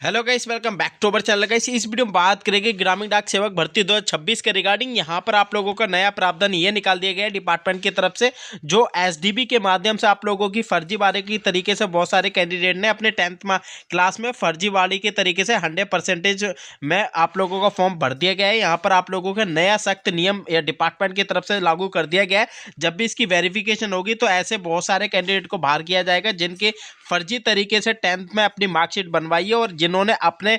Hello guys, welcome back to our channel. Guys, इस video में बात करेंगे ग्रामीण डाक सेवक भर्ती 2026 के रिगार्डिंग। यहाँ पर आप लोगों का नया प्रावधान ये निकाल दिया गया है डिपार्टमेंट की तरफ से, जो एसडीबी के माध्यम से आप लोगों की फर्जीवाड़े की तरीके से बहुत सारे कैंडिडेट ने अपने 10th क्लास में फर्जीवाड़ी के तरीके से 100% में आप लोगों का फॉर्म भर दिया गया है। यहाँ पर आप लोगों का नया सख्त नियम या डिपार्टमेंट की तरफ से लागू कर दिया गया है। जब भी इसकी वेरिफिकेशन होगी तो ऐसे बहुत सारे कैंडिडेट को बाहर किया जाएगा जिनके फर्जी तरीके से 10th में अपनी मार्कशीट बनवाई है और जिन्होंने अपने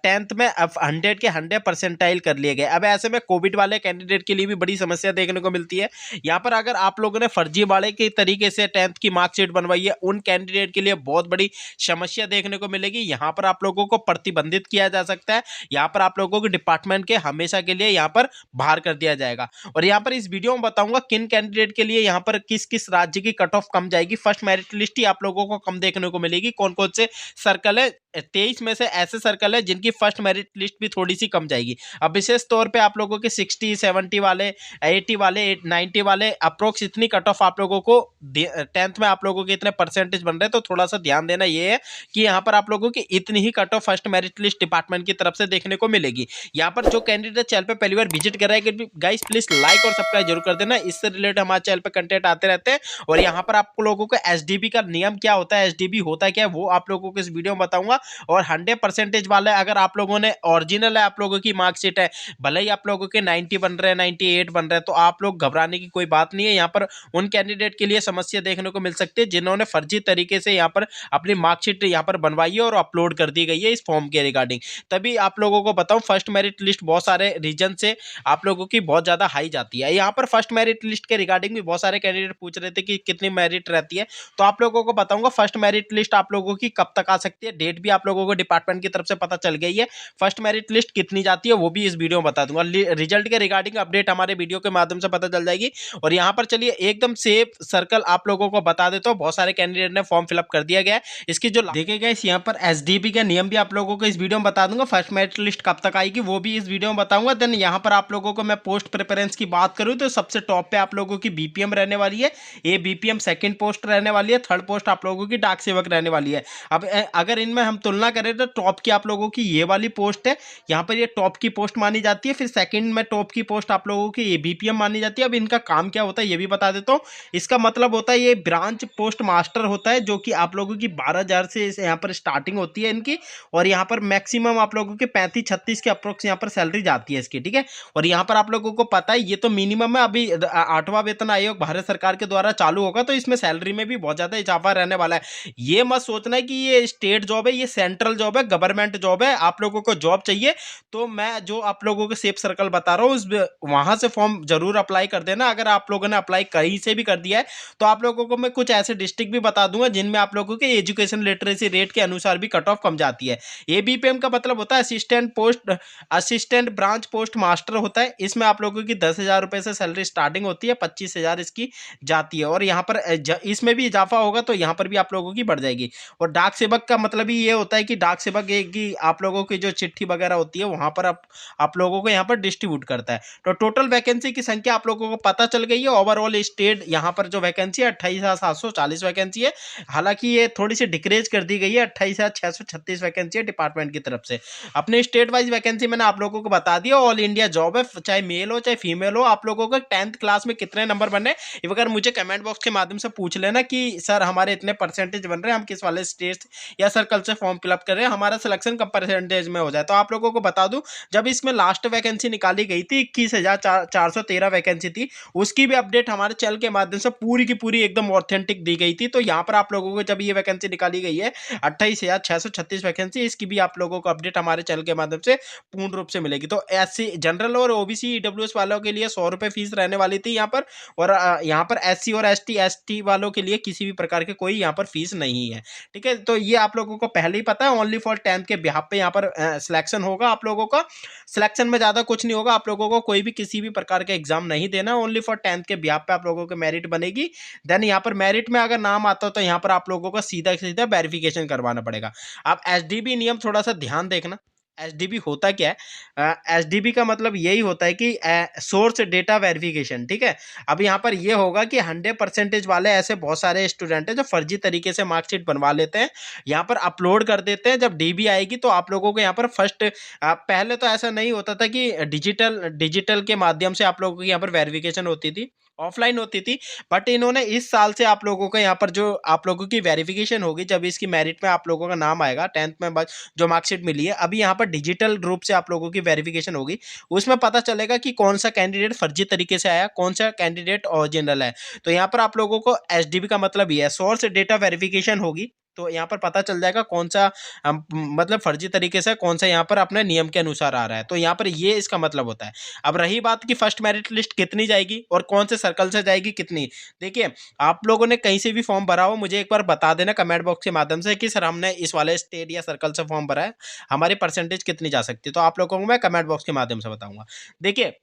10th में 100 के 100% कर लिए गए। अब ऐसे में कोविड वाले कैंडिडेट के लिए भी बड़ी समस्या देखने को मिलती है। यहाँ पर अगर आप लोगों ने फर्जी वाले के तरीके से 10th की मार्कशीट बनवाई है, उन कैंडिडेट के लिए बहुत बड़ी समस्या देखने को मिलेगी। यहाँ पर आप लोगों को प्रतिबंधित किया जा सकता है। यहाँ पर आप लोगों को डिपार्टमेंट के हमेशा के लिए यहाँ पर बाहर कर दिया जाएगा। और यहाँ पर इस वीडियो में बताऊंगा किन कैंडिडेट के लिए यहाँ पर किस किस राज्य की कट ऑफ कम जाएगी। फर्स्ट मेरिट लिस्ट ही आप लोगों को कम देखने को मिलेगी। कौन कौन से सर्कल है, 23 में से ऐसे सर्कल है जिनकी फर्स्ट मेरिट लिस्ट भी थोड़ी सी कम जाएगी। अब विशेष तौर पे आप लोगों के 60, 70 वाले, 80 वाले, 90 वाले अप्रोक्स इतनी कट ऑफ आप लोगों को 10th में आप लोगों के इतने परसेंटेज बन रहे हैं। तो थोड़ा सा ध्यान देना ये है कि यहाँ पर आप लोगों की इतनी ही cut off first merit list department की तरफ से देखने को मिलेगी। यहाँ पर जो कैंडिडेट चैनल पे पहली बार विजिट कर रहा है, गाइस प्लीज लाइक और सब्सक्राइब जरूर कर देना। इससे रिलेटेड हमारे चैनल पे कंटेंट आते रहते हैं। और यहाँ पर आप लोगों को एसडीबी का नियम क्या होता है, एसडीबी होता क्या है, वो आप लोगों को इस वीडियो में बताऊंगा। और 100% वाले अगर आप लोगों ने ओरिजिनल है, आप लोगों की मार्कशीट है, भले ही आप लोगों के 90 बन रहे हैं, 98 बन रहे हैं, तो आप लोग घबराने की कोई बात नहीं है। यहाँ पर उन कैंडिडेट के लिए समस्या देखने को मिल सकती है जिन्होंने फर्जी तरीके से यहाँ पर अपनी मार्कशीट यहाँ पर बनवाई है और अपलोड कर दी गई है इस फॉर्म के रिगार्डिंग। तभी आप लोगों को बताऊं, फर्स्ट मेरिट लिस्ट बहुत सारे रीजन से आप लोगों की बहुत ज्यादा हाई जाती है। यहाँ पर फर्स्ट मेरिट लिस्ट के रिगार्डिंग भी बहुत सारे कैंडिडेट पूछ रहे थे कि कितनी मेरिट रहती है, तो आप लोगों को बताऊंगा फर्स्ट मेरिट लिस्ट आप लोगों की कब तक आ सकती है। डेट भी आप लोगों को डिपार्टमेंट की तरफ से पता चल गई है। फर्स्ट मेरिट लिस्ट कितनी जाती है वो भी इस वीडियो में बता दूंगा। रिजल्ट के रिगार्डिंग अपडेट हमारे वीडियो के माध्यम से पता चल जाएगी। और यहाँ पर चलिए एकदम सेफ सर्कल आप लोगों को बता देता हूँ। बहुत सारे कैंडिडेट ने फॉर्म फिलअप कर दिया गया है। इसकी जो देखे गए यहाँ पर एसडीबी का नियम भी आप लोगों को इस वीडियो में बता दूंगा। फर्स्ट मेरिट लिस्ट कब तक आएगी वो भी इस वीडियो में बताऊंगा। देन यहाँ पर आप लोगों को मैं पोस्ट प्रेफरेंस की बात करूँ तो सबसे टॉप पे आप लोगों की बीपीएम रहने वाली है। ये बीपीएम सेकंड पोस्ट रहने वाली है। थर्ड पोस्ट आप लोगों की डाक सेवक रहने वाली है। अब अगर इनमें हम तुलना करें तो टॉप की आप लोगों की ये वाली पोस्ट है, यहाँ पर ये टॉप की पोस्ट मानी जाती है। फिर सेकंड में टॉप की पोस्ट आप लोगों की ये बीपीएम मानी जाती है। अब इनका काम क्या होता है ये भी बता देता हूँ। इसका मतलब होता है ये ब्रांच पोस्ट मास्टर होता है, जो कि आप लोगों की 12,000 से यहाँ पर स्टार्टिंग होती है इनकी। और यहाँ पर मैक्सिमम आप लोगों के 35-36 के अप्रोक्स यहाँ पर सैलरी जाती है इसकी, ठीक है। और यहाँ पर आप लोगों को पता है ये तो मिनिमम है। अभी 8वां वेतन आयोग भारत सरकार के द्वारा चालू होगा तो इसमें सैलरी में भी बहुत ज्यादा इजाफा रहने वाला है। ये मत सोचना है कि ये स्टेट जॉब है, ये सेंट्रल जॉब है, गवर्नमेंट जॉब है। आप लोगों को जॉब चाहिए तो मैं जो आप लोगों को सेफ सर्कल बता रहा हूँ वहां से फॉर्म जरूर अप्लाई कर देना। अगर आप लोगों ने अप्लाई कहीं से भी कर दिया है तो आप लोगों को मैं कुछ ऐसे डिस्ट्रिक्ट भी बता दूंगा जिनमें आप लोगों के एजुकेशन लिटरेसी रेट के अनुसार भी कट ऑफ कम जाती है। एबीपीएम का मतलब होता है असिस्टेंट ब्रांच पोस्ट मास्टर होता है। इसमें आप लोगों की 10,000 रुपए से सैलरी स्टार्टिंग होती है, 25,000 इसकी जाती है। और यहाँ पर इसमें भी इजाफा होगा तो यहाँ पर भी आप लोगों की बढ़ जाएगी। और डाक सेवक का मतलब ही ये होता है कि डाक सेवक की आप लोगों की जो चिट्ठी वगैरह होती है वहां पर आप लोगों को यहाँ पर डिस्ट्रीब्यूट करता है। तो टोटल वैकेंसी की संख्या आप लोगों को पता चल गई है। ओवरऑल स्टेट यहाँ पर जो वैकेंसी है 28,740 वैकेंसी है। हालांकि ये थोड़ी सी डिक्रीज कर दी गई है, 28,636 वैकेंसी है डिपार्टमेंट की तरफ से। अपने स्टेट वाइज वैकेंसी मैंने आप लोगों को बता दिया। ऑल इंडिया जॉब है, चाहे मेल हो चाहे फीमेल हो। आप लोगों को 10th क्लास में कितने नंबर बने अगर मुझे कमेंट बॉक्स के माध्यम से पूछ लेना कि सर हमारे इतने परसेंटेज बन रहे हैं, हम किस वाले स्टेट या सर्कल से फॉर्म फिलअप कर रहे हैं, हमारा सिलेक्शन कब परसेंटेज में हो जाए। तो आप लोगों को बता दूं, जब इसमें लास्ट वैकेंसी निकाली गई थी 21,413 वैकेंसी थी, उसकी भी अपडेट हमारे चैनल के माध्यम से पूरी की पूरी एकदम ऑथेंटिक दी गई थी। तो यहाँ पर आप लोगों को जब ये वैकेंसी निकाली गई है 28,636 वैकेंसी, इसकी भी आप लोगों को अपडेट हमारे चैनल के माध्यम से पूर्ण रूप से मिलेगी। तो एससी जनरल और ओबीसी ईडब्ल्यूएस वालों के लिए 100 रुपए फीस रहने वाली थी यहाँ पर। और यहाँ पर एससी और एसटी वालों के लिए किसी भी प्रकार के कोई यहाँ पर फीस नहीं है, ठीक है। तो ये आप लोगों को पहले ही पता है। ओनली फॉर 10th के बिहाफ पे यहाँ पर सिलेक्शन होगा। आप लोगों का सिलेक्शन में ज्यादा कुछ नहीं होगा। आप लोगों को कोई भी किसी भी प्रकार का एग्जाम नहीं देना। ओनली फॉर 10th के बिहाफ पे आप लोगों को मेरिट बनेगी। देन यहाँ पर मेरिट में अगर नाम आता हो तो यहाँ पर आप लोगों को सीधा सीधा वेरिफिकेशन करवाना पड़ेगा। आप एसडीबी नियम थोड़ा सा ध्यान देखना। एसडीबी होता क्या है? एसडीबी का मतलब यही होता है कि सोर्स डेटा वेरिफिकेशन, ठीक है। अब यहाँ पर ये होगा कि 100% वाले ऐसे बहुत सारे स्टूडेंट हैं जो फर्जी तरीके से मार्कशीट बनवा लेते हैं, यहाँ पर अपलोड कर देते हैं। जब डीबी आएगी तो आप लोगों को यहाँ पर फर्स्ट, पहले तो ऐसा नहीं होता था कि डिजिटल डिजिटल के माध्यम से आप लोगों की यहाँ पर वेरिफिकेशन होती थी, ऑफलाइन होती थी। बट इन्होंने इस साल से आप लोगों को यहाँ पर जो आप लोगों की वेरिफिकेशन होगी, जब इसकी मेरिट में आप लोगों का नाम आएगा 10th में जो मार्कशीट मिली है, अभी यहाँ पर डिजिटल रूप से आप लोगों की वेरिफिकेशन होगी। उसमें पता चलेगा कि कौन सा कैंडिडेट फर्जी तरीके से आया, कौन सा कैंडिडेट ओरिजिनल है। तो यहाँ पर आप लोगों को एसडीबी का मतलब ये है, सोर्स डेटा वेरिफिकेशन होगी। तो यहाँ पर पता चल जाएगा कौन सा मतलब फर्जी तरीके से, कौन सा यहाँ पर अपने नियम के अनुसार आ रहा है। तो यहाँ पर ये इसका मतलब होता है। अब रही बात कि फर्स्ट मेरिट लिस्ट कितनी जाएगी और कौन से सर्कल से जाएगी कितनी, देखिए आप लोगों ने कहीं से भी फॉर्म भरा हो, मुझे एक बार बता देना कमेंट बॉक्स के माध्यम से कि सर हमने इस वाले स्टेट या सर्कल से फॉर्म भरा है, हमारी परसेंटेज कितनी जा सकती है। तो आप लोगों को मैं कमेंट बॉक्स के माध्यम से बताऊंगा। देखिए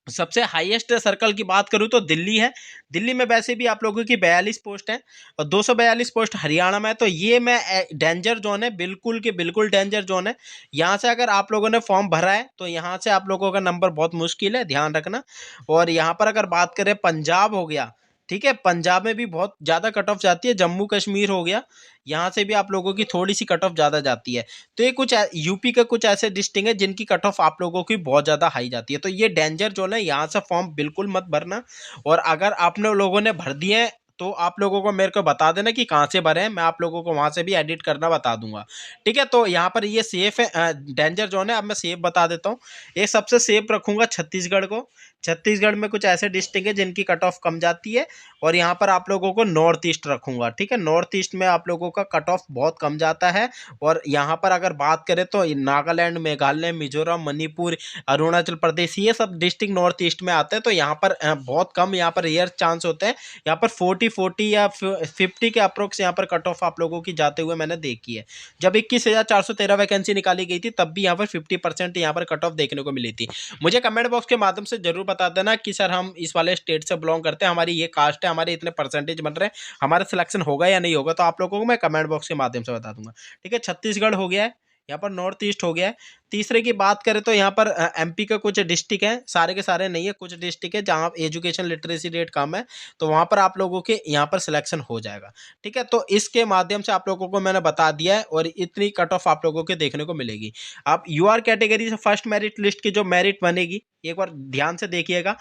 सबसे हाईएस्ट सर्कल की बात करूं तो दिल्ली है। दिल्ली में वैसे भी आप लोगों की 42 पोस्ट है और 242 पोस्ट हरियाणा में है। तो ये मैं डेंजर जोन है, बिल्कुल के बिल्कुल डेंजर जोन है। यहाँ से अगर आप लोगों ने फॉर्म भरा है तो यहाँ से आप लोगों का नंबर बहुत मुश्किल है, ध्यान रखना। और यहाँ पर अगर बात करें पंजाब हो गया, ठीक है, पंजाब में भी बहुत ज़्यादा कट ऑफ जाती है। जम्मू कश्मीर हो गया, यहाँ से भी आप लोगों की थोड़ी सी कट ऑफ ज़्यादा जाती है। तो ये कुछ यूपी के कुछ ऐसे डिस्ट्रिक्ट है जिनकी कट ऑफ आप लोगों की बहुत ज़्यादा हाई जाती है। तो ये डेंजर जोन है, यहाँ से फॉर्म बिल्कुल मत भरना। और अगर आपने लोगों ने भर दिए हैं तो आप लोगों को मेरे को बता देना कि कहाँ से भरे हैं, मैं आप लोगों को वहाँ से भी एडिट करना बता दूंगा, ठीक है। तो यहाँ पर ये सेफ है, डेंजर जोन है। अब मैं सेफ बता देता हूँ। ये सबसे सेफ रखूंगा छत्तीसगढ़ को। छत्तीसगढ़ में कुछ ऐसे डिस्ट्रिक्ट है जिनकी कट ऑफ कम जाती है। और यहाँ पर आप लोगों को नॉर्थ ईस्ट रखूंगा, ठीक है। नॉर्थ ईस्ट में आप लोगों का कट ऑफ बहुत कम जाता है। और यहाँ पर अगर बात करें तो नागालैंड, मेघालय, मिजोरम, मणिपुर, अरुणाचल प्रदेश, ये सब डिस्ट्रिक्ट नॉर्थ ईस्ट में आते हैं। तो यहाँ पर बहुत कम, यहाँ पर रेयर चांस होते हैं। यहाँ पर 40 या 50 के अप्रोक्स यहाँ पर कट ऑफ आप लोगों की जाते हुए मैंने देखी है। जब 21,413 वैकेंसी निकाली गई थी तब भी यहाँ पर 50% यहाँ पर कट ऑफ देखने को मिली थी। मुझे कमेंट बॉक्स के माध्यम से जरूर बता देना कि सर हम इस वाले स्टेट से बिलोंग करते हैं, हमारी ये कास्ट है, हमारे इतने परसेंटेज बन रहे हैं, हमारा सिलेक्शन होगा या नहीं होगा। तो आप लोगों को मैं कमेंट बॉक्स के माध्यम से बता दूंगा, ठीक है। छत्तीसगढ़ हो गया है, यहाँ पर नॉर्थ ईस्ट हो गया है। तीसरे की बात करें तो यहाँ पर एमपी का कुछ डिस्ट्रिक्ट है, सारे के सारे नहीं है, कुछ डिस्ट्रिक्ट है जहाँ एजुकेशन लिटरेसी रेट कम है। तो वहाँ पर आप लोगों के यहाँ पर सिलेक्शन हो जाएगा, ठीक है। तो इसके माध्यम से आप लोगों को मैंने बता दिया है और इतनी कट ऑफ आप लोगों के देखने को मिलेगी। आप यूआर कैटेगरी से फर्स्ट मेरिट लिस्ट की जो मेरिट बनेगी, एक बार ध्यान से देखिएगा।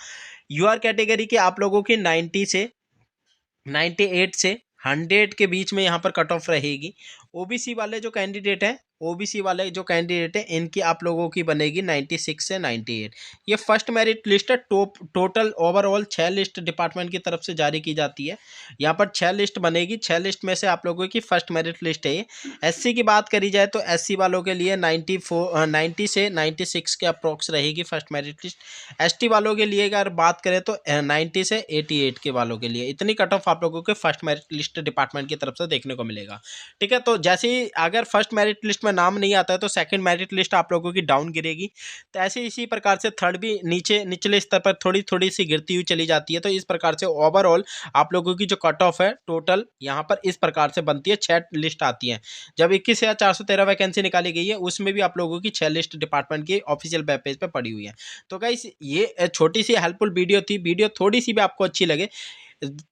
यूआर कैटेगरी के आप लोगों की 90 से 98 से 100 के बीच में यहाँ पर कट ऑफ रहेगी। ओबीसी वाले जो कैंडिडेट हैं, ओबीसी वाले जो कैंडिडेट हैं, इनकी आप लोगों की बनेगी 96 से 98। ये फर्स्ट मेरिट लिस्ट है। टोटल ओवरऑल 6 लिस्ट डिपार्टमेंट की तरफ से जारी की जाती है। यहाँ पर 6 लिस्ट बनेगी, 6 लिस्ट में से आप लोगों की फर्स्ट मेरिट लिस्ट है ये। एससी की बात करी जाए तो एससी वालों के लिए 90 से 96 के अप्रोक्स रहेगी फर्स्ट मेरिट लिस्ट। एसटी वालों के लिए अगर बात करें तो 90 से 88 के वालों के लिए इतनी कट ऑफ आप लोगों के फर्स्ट मेरिट लिस्ट डिपार्टमेंट की तरफ से देखने को मिलेगा, ठीक है। तो जैसे ही अगर फर्स्ट मेरिट लिस्ट में नाम नहीं आता है तो सेकंड मेरिट लिस्ट आप लोगों की डाउन गिरेगी। तो ऐसे इसी प्रकार से थर्ड भी निचले स्तर पर थोड़ी थोड़ी सी गिरती हुई चली जाती है। तो इस प्रकार से ओवरऑल आप लोगों की जो कट ऑफ है टोटल यहाँ पर इस प्रकार से बनती है। 6 लिस्ट आती हैं। जब 21,413 वैकेंसी निकाली गई है उसमें भी आप लोगों की 6 लिस्ट डिपार्टमेंट की ऑफिशियल वेब पेज पे पड़ी हुई है। तो गाइस ये छोटी सी हेल्पफुल वीडियो थी। वीडियो थोड़ी सी भी आपको अच्छी लगे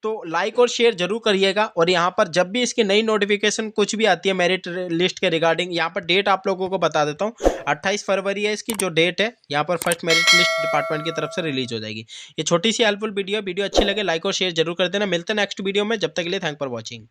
तो लाइक और शेयर जरूर करिएगा। और यहाँ पर जब भी इसकी नई नोटिफिकेशन कुछ भी आती है मेरिट लिस्ट के रिगार्डिंग, यहाँ पर डेट आप लोगों को बता देता हूँ। 28 फरवरी है इसकी जो डेट है, यहाँ पर फर्स्ट मेरिट लिस्ट डिपार्टमेंट की तरफ से रिलीज हो जाएगी। ये छोटी सी हेल्पफुल वीडियो अच्छी लगे लाइक और शेयर जरूर कर देना। मिलते हैं नेक्स्ट वीडियो में, जब तक के लिए थैंक फॉर वॉचिंग।